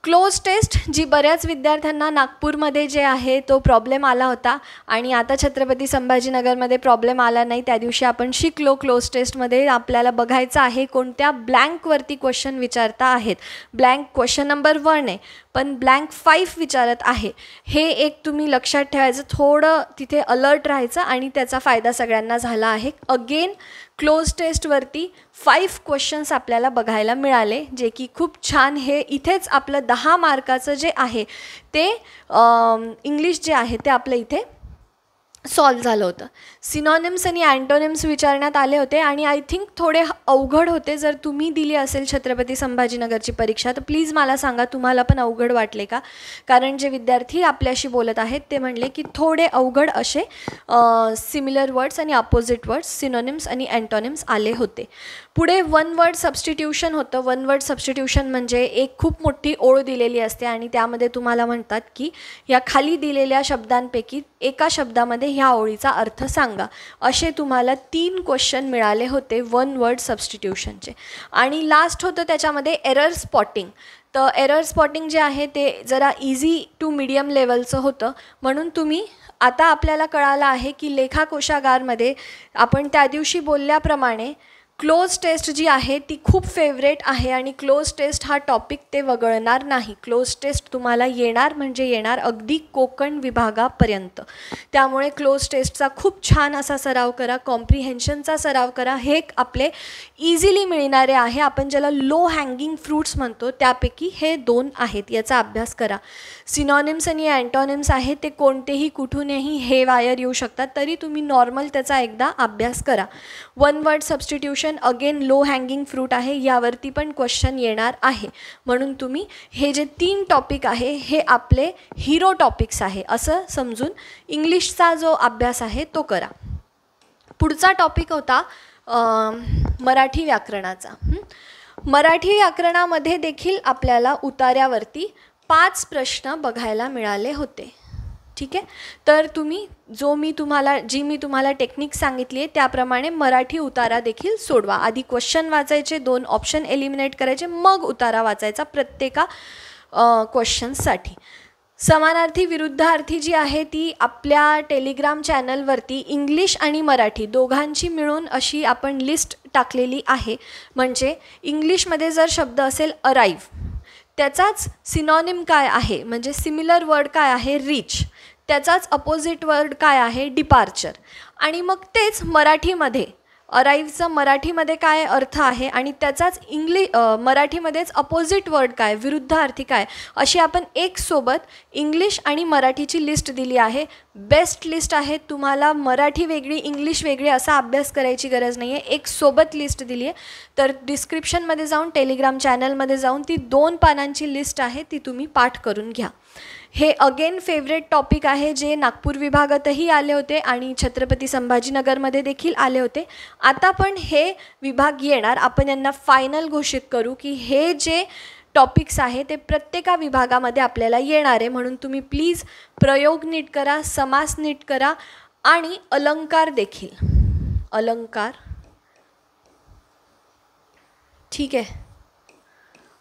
क्लोज टेस्ट जी बऱ्याच विद्यार्थ्यांना नागपूरमध्ये जे आहे तो प्रॉब्लेम आला होता आणि आता छत्रपती संभाजीनगरमध्ये प्रॉब्लेम आला नाही. त्या दिवशी आपण शिकलो क्लोज टेस्टमध्ये आपल्याला बघायचं आहे कोणत्या ब्लँकवरती क्वेश्चन विचारता आहेत. ब्लँक क्वेश्चन नंबर 1 आहे पण ब्लँक 5 विचारत आहे. हे एक तुम्ही लक्षात ठेवायचं, थोडं तिथे अलर्ट राहायचं आणि त्याचा फायदा सगळ्यांना झाला आहे. अगेन क्लोज टेस्टवरती 5 क्वेश्चन्स आपल्याला बघायला मिळाले जे की खूप छान. हे इथेच आपलं 10 मार्काचं जे आहे ते इंग्लिश जे आहे ते आपलं इथे सॉल्व झालं होतं. सिनॉनिम्स आणि अँटोनिम्स विचारण्यात आले होते आणि आय थिंक थोडे अवघड होते. जर तुम्ही दिली असेल छत्रपती संभाजीनगरची परीक्षा तर प्लीज मला सांगा तुम्हाला पण अवघड वाटले का. कारण जे विद्यार्थी आपल्याशी बोलत आहेत ते म्हणले की थोडे अवघड असे सिमिलर वर्ड्स आणि अपोजिट वर्ड्स सिनॉनिम्स आणि अँटोनिम्स आले होते. पुढे 1 वर्ड सबस्टिट्यूशन होतं. 1 वर्ड सबस्टिट्यूशन म्हणजे एक खूप मोठी ओळ दिलेली असते आणि त्यामध्ये तुम्हाला म्हणतात की या खाली दिलेल्या शब्दांपैकी एका शब्दामध्ये ह्या ओळीचा अर्थ सांगा. असे तुम्हाला 3 क्वेश्चन मिळाले होते 1 वर्ड सबस्टिट्यूशनचे. आणि लास्ट होतं त्याच्यामध्ये एरर स्पॉटिंग. तर एरर स्पॉटिंग जे आहे ते जरा इझी टू मीडियम लेवलचं होतं. म्हणून तुम्ही आता आपल्याला कळालं आहे की लेखाकोशागारमध्ये आपण त्या दिवशी बोलल्याप्रमाणे क्लोज टेस्ट जी आहे ती खूप फेवरेट आहे आणि क्लोज टेस्ट हा टॉपिक ते वगळणार नाही. क्लोज टेस्ट तुम्हाला येणार म्हणजे येणार अगदी कोकण विभागापर्यंत. त्यामुळे क्लोज टेस्टचा खूप छान असा सराव करा, कॉम्प्रिहेन्शनचा सराव करा. हे आपले इझिली मिळणारे आहे, आपण ज्याला लो हँगिंग फ्रूट्स म्हणतो त्यापैकी हे 2 आहेत. याचा अभ्यास करा. सिनॉनिम्स आणि अँटॉनिम्स आहे ते कोणतेही कुठूनही हे वायर येऊ शकतात, तरी तुम्ही नॉर्मल त्याचा एकदा अभ्यास करा. One word substitution again low hanging fruit आहे, यावरती पण क्वेश्चन येणार आहे. म्हणून तुम्ही हे जे 3 टॉपिक आहे हे आपले हिरो टॉपिक्स आहे असं समजून इंग्लिशचा जो अभ्यास आहे तो करा. पुढचा टॉपिक होता मराठी व्याकरणाचा. मराठी व्याकरणामध्ये देखील आपल्याला उतार्यावरती 5 प्रश्न बघायला मिळाले होते. ठीक आहे, तर तुम्ही जी मी तुम्हाला टेक्निक सांगितली आहे त्याप्रमाणे मराठी उतारा देखील सोडवा. आधी क्वेश्चन वाचायचे, 2 ऑप्शन एलिमिनेट करायचे, मग उतारा वाचायचा प्रत्येका क्वेश्चन्ससाठी. समानार्थी विरुद्धार्थी जी आहे ती आपल्या टेलिग्राम चॅनलवरती इंग्लिश आणि मराठी दोघांची मिळून अशी आपण लिस्ट टाकलेली आहे. म्हणजे इंग्लिशमध्ये जर शब्द असेल अराईव्ह, त्याचाच सिनॉनिम काय आहे म्हणजे सिमिलर वर्ड काय आहे रीच, त्याचाच अपोजिट वर्ड काय आहे डिपार्चर. आणि मग तेच मराठीमध्ये अराईव्हचं मराठीमध्ये काय अर्थ आहे आणि त्याचाच मराठीमध्येच अपोजिट वर्ड काय विरुद्धार्थी काय, अशी आपण एक सोबत इंग्लिश आणि मराठीची लिस्ट दिली आहे. बेस्ट लिस्ट आहे. तुम्हाला मराठी वेगळी इंग्लिश वेगळी असा अभ्यास करायची गरज नाही आहे, एक सोबत लिस्ट दिली आहे. तर डिस्क्रिप्शनमध्ये जाऊन टेलिग्राम चॅनलमध्ये जाऊन ती 2 पानांची लिस्ट आहे ती तुम्ही पाठ करून घ्या. हे अगेन फेवरेट टॉपिक आहे जे नागपूर विभागातही आले होते आणि छत्रपती संभाजीनगरमध्ये देखील आले होते. आता पण हे विभाग येणार, आपण यांना फायनल घोषित करू की हे जे टॉपिक्स आहे ते प्रत्येका विभागामध्ये आपल्याला येणार आहे. म्हणून तुम्ही प्लीज प्रयोग नीट करा, समास नीट करा आणि अलंकार देखील. अलंकार ठीक आहे,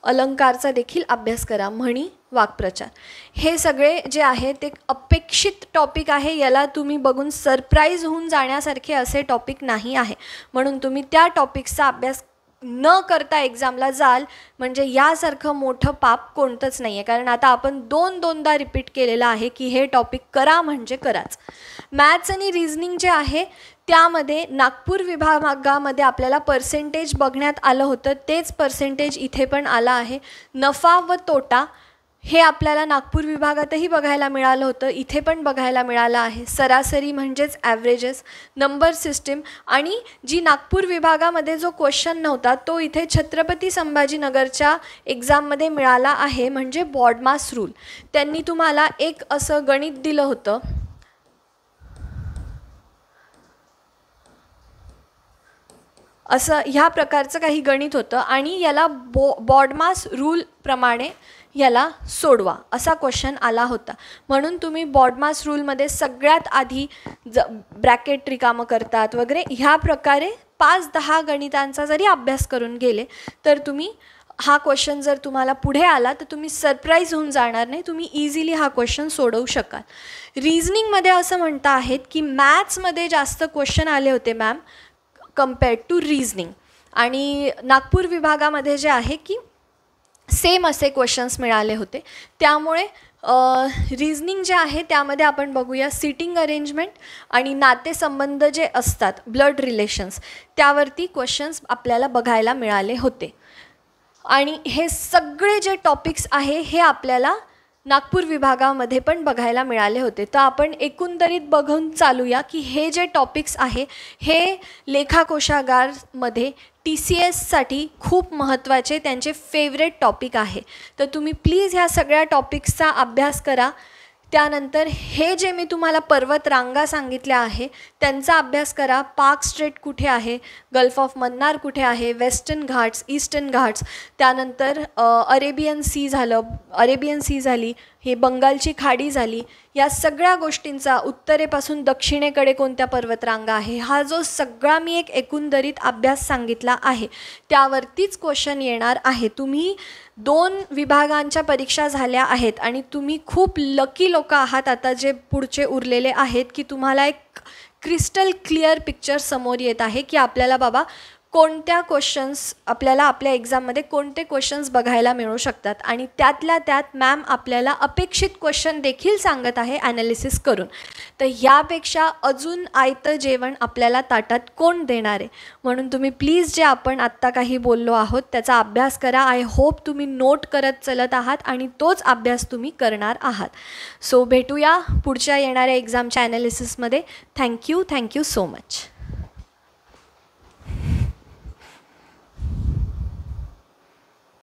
अलंकारचा देखील अभ्यास करा. म्हणी, वाक्प्रचार हे सगळे जे आहे ते अपेक्षित टॉपिक आहे. याला तुम्ही बघून सरप्राईज होऊन जाण्यासारखे असे टॉपिक नाही आहे. म्हणून तुम्ही त्या टॉपिक्सचा अभ्यास न करता एक्झामला जाल म्हणजे यासारखं मोठं पाप कोणतंच नाही आहे. कारण आता आपण 2-2दा रिपीट केलेलं आहे की हे टॉपिक करा म्हणजे कराच. मॅथ्स आणि रिझनिंग जे आहे त्यामध्ये नागपूर विभागामध्ये आपल्याला पर्सेंटेज बघण्यात आलं होतं, तेच पर्सेंटेज इथे पण आला आहे. नफा व तोटा हे आपल्याला नागपूर विभागातही बघायला मिळालं होतं, इथे पण बघायला मिळालं आहे. सरासरी म्हणजेच ॲव्हरेजेस, नंबर सिस्टीम आणि जी नागपूर विभागामध्ये जो क्वेश्चन नव्हता तो इथे छत्रपती संभाजीनगरच्या एक्झाममध्ये मिळाला आहे म्हणजे बॉडमास रूल. त्यांनी तुम्हाला एक असं गणित दिलं होतं, असं ह्या प्रकारचं काही गणित होतं आणि याला बॉडमास रूलप्रमाणे याला सोडवा असा क्वेश्चन आला होता. म्हणून तुम्ही बॉडमास रूलमध्ये सगळ्यात आधी ब्रॅकेट रिकामं करतात वगैरे ह्या प्रकारे 5-10 गणितांचा जरी अभ्यास करून गेले तर तुम्ही हा क्वेश्चन जर तुम्हाला पुढे आला तर तुम्ही सरप्राईज होऊन जाणार नाही, तुम्ही इझिली हा क्वेश्चन सोडवू शकाल. रिझनिंगमध्ये असं म्हणता आहेत की मॅथ्समध्ये जास्त क्वेश्चन आले होते मॅम कंपेअर्ड टू रिझनिंग, आणि नागपूर विभागामध्ये जे आहे की सेम असे क्वेश्चन्स मिळाले होते. त्यामुळे रिझनिंग जे आहे त्यामध्ये आपण बघूया सिटिंग अरेंजमेंट आणि नातेसंबंध जे असतात ब्लड रिलेशन्स त्यावरती क्वेश्चन्स आपल्याला बघायला मिळाले होते. आणि हे सगळे जे टॉपिक्स आहे हे आपल्याला नागपूर विभागामध्ये पण बघायला मिळाले होते. तर आपण एकंदरीत बघून चालूया की हे जे टॉपिक्स आहे हे लेखाकोशागारमध्ये TCSसाठी खूप महत्त्वाचे त्यांचे फेवरेट टॉपिक आहे. तर तुम्ही प्लीज ह्या सगळ्या टॉपिक्सचा अभ्यास करा. त्यानंतर हे जे मी तुम्हाला पर्वत रांगा सांगितल्या आहे त्यांचा अभ्यास करा. पार्क स्ट्रेट कुठे आहे, गल्फ ऑफ मन्नार कुठे आहे, वेस्टर्न घाट्स, ईस्टर्न घाट्स, त्यानंतर अरेबियन सी झाली, हे बंगालची खाडी झाली, या सगळ्या गोष्टींचा उत्तरेपासून दक्षिणेकडे कोणत्या पर्वतरांगा आहे, हा जो सगळा मी एक एकंदरीत अभ्यास सांगितला आहे त्यावरतीच क्वेश्चन येणार आहे. तुम्ही 2 विभागांच्या परीक्षा झाल्या आहेत आणि तुम्ही खूप लकी लोक आहात आता जे पुढचे उरलेले आहेत, की तुम्हाला एक क्रिस्टल क्लिअर पिक्चर समोर येत आहे की आपल्याला बाबा कोणत्या क्वेश्चन्स आपल्याला आपल्या एक्झाममध्ये कोणते क्वेश्चन्स बघायला मिळू शकतात आणि त्यातल्या त्यात मॅम आपल्याला अपेक्षित क्वेश्चन देखील सांगत आहे ॲनालिसिस करून. तर ह्यापेक्षा अजून आयतं जेवण आपल्याला ताटात कोण देणार आहे. म्हणून तुम्ही प्लीज जे आपण आत्ता काही बोललो आहोत त्याचा अभ्यास करा. आय होप तुम्ही नोट करत चलत आहात आणि तोच अभ्यास तुम्ही करणार आहात. सो भेटूया पुढच्या येणाऱ्या एक्झामच्या ॲनालिसिसमध्ये. Thank you so much.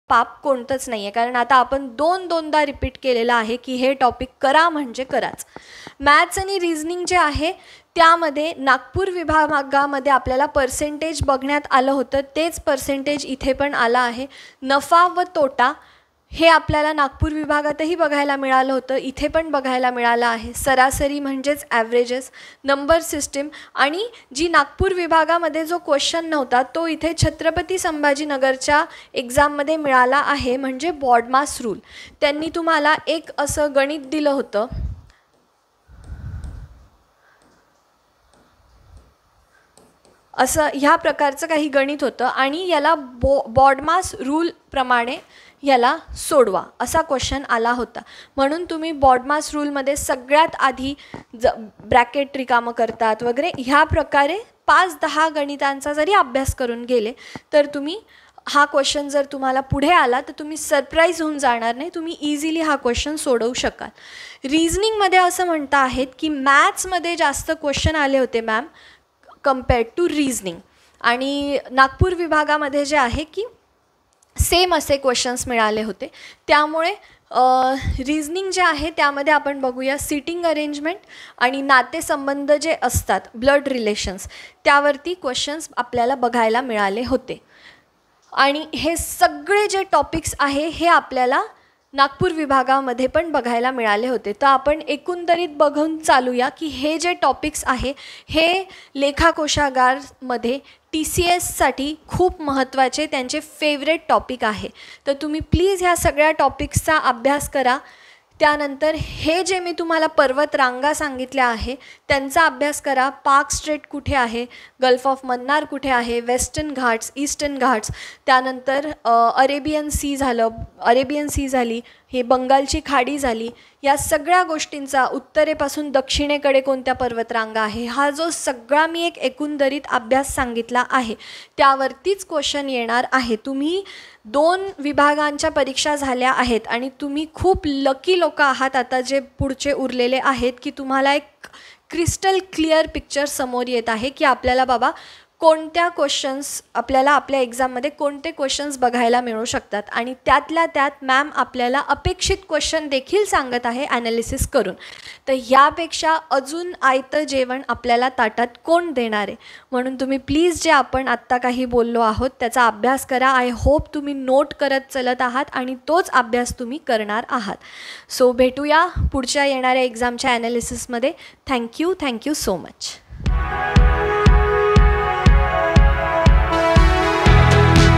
पाप कोणतंच नाही आहे, कारण आता आपण दोनदा रिपीट केलेलं आहे की हे टॉपिक करा म्हणजे कराच. मॅथ्स आणि रिझनिंग जे आहे त्यामध्ये नागपूर विभागामध्ये आपल्याला पर्सेंटेज बघण्यात आलं होतं, तेच पर्सेंटेज इथे पण आलं आहे. नफा व तोटा हे आपल्याला नागपूर विभागातही बघायला मिळालं होतं, इथे पण बघायला मिळालं आहे. सरासरी म्हणजेच ॲव्हरेजेस, नंबर सिस्टीम आणि जी नागपूर विभागामध्ये जो क्वेश्चन नव्हता तो इथे छत्रपती संभाजीनगरच्या एक्झाममध्ये मिळाला आहे, म्हणजे बॉडमास रूल. त्यांनी तुम्हाला एक असं गणित दिलं होतं, असं ह्या प्रकारचं काही गणित होतं आणि याला बॉडमास रूलप्रमाणे याला सोडवा असा क्वेश्चन आला होता. म्हणून तुम्ही बॉडमास रूलमध्ये सगळ्यात आधी ब्रॅकेट रिकामं करतात वगैरे ह्या प्रकारे 5-10 गणितांचा जरी अभ्यास करून गेले तर तुम्ही हा क्वेश्चन जर तुम्हाला पुढे आला तर तुम्ही सरप्राईज होऊन जाणार नाही, तुम्ही इझिली हा क्वेश्चन सोडवू शकाल. रिझनिंगमध्ये असं म्हणता आहेत की मॅथ्समध्ये जास्त क्वेश्चन आले होते मॅम कम्पेअर्ड टू रिझनिंग, आणि नागपूर विभागामध्ये जे आहे की सेम असे क्वेश्चन्स मिळाले होते. त्यामुळे रिझनिंग जे आहे त्यामध्ये आपण बघूया सिटिंग अरेंजमेंट आणि नातेसंबंध जे असतात, ब्लड रिलेशन्स, त्यावरती क्वेश्चन्स आपल्याला बघायला मिळाले होते. आणि हे सगळे जे टॉपिक्स आहे हे आपल्याला नागपूर विभागामध्ये पण बघायला मिळाले होते. तर आपण एकंदरीत बघून चालूया की हे जे टॉपिक्स आहे हे लेखाकोशागारमध्ये TCSसाठी खूप महत्त्वाचे त्यांचे फेवरेट टॉपिक आहे. तर तुम्ही प्लीज ह्या सगळ्या टॉपिक्सचा अभ्यास करा. त्यानंतर हे जे मी तुम्हाला पर्वतरांगा सांगितल्या आहे त्यांचा अभ्यास करा. पार्क स्ट्रेट कुठे आहे, गल्फ ऑफ मन्नार कुठे आहे, वेस्टर्न घाट्स, ईस्टर्न घाट्स, त्यानंतर अरेबियन सी झाली, हे बंगालची खाडी झाली, या सगळ्या गोष्टींचा उत्तरेपासून दक्षिणेकडे कोणत्या पर्वतरांगा आहे, हा जो सगळा मी एक एकंदरीत अभ्यास सांगितला आहे त्यावरतीच क्वेश्चन येणार आहे. तुम्ही 2 विभागांच्या परीक्षा झाल्या आहेत आणि तुम्ही खूप लकी लोक आहात आता जे पुढचे उरलेले आहेत, की तुम्हाला एक क्रिस्टल क्लिअर पिक्चर समोर येत आहे की आपल्याला बाबा कोणत्या क्वेश्चन्स आपल्याला आपल्या एक्झाममध्ये कोणते क्वेश्चन्स बघायला मिळू शकतात आणि त्यातल्या त्यात मॅम आपल्याला अपेक्षित क्वेश्चन देखील सांगत आहे ॲनालिसिस करून. तर ह्यापेक्षा अजून आयतं जेवण आपल्याला ताटात कोण देणार आहे. म्हणून तुम्ही प्लीज जे आपण आत्ता काही बोललो आहोत त्याचा अभ्यास करा. आय होप तुम्ही नोट करत चलत आहात आणि तोच अभ्यास तुम्ही करणार आहात. सो भेटूया पुढच्या येणाऱ्या एक्झामच्या ॲनालिसिसमध्ये. Thank you so much.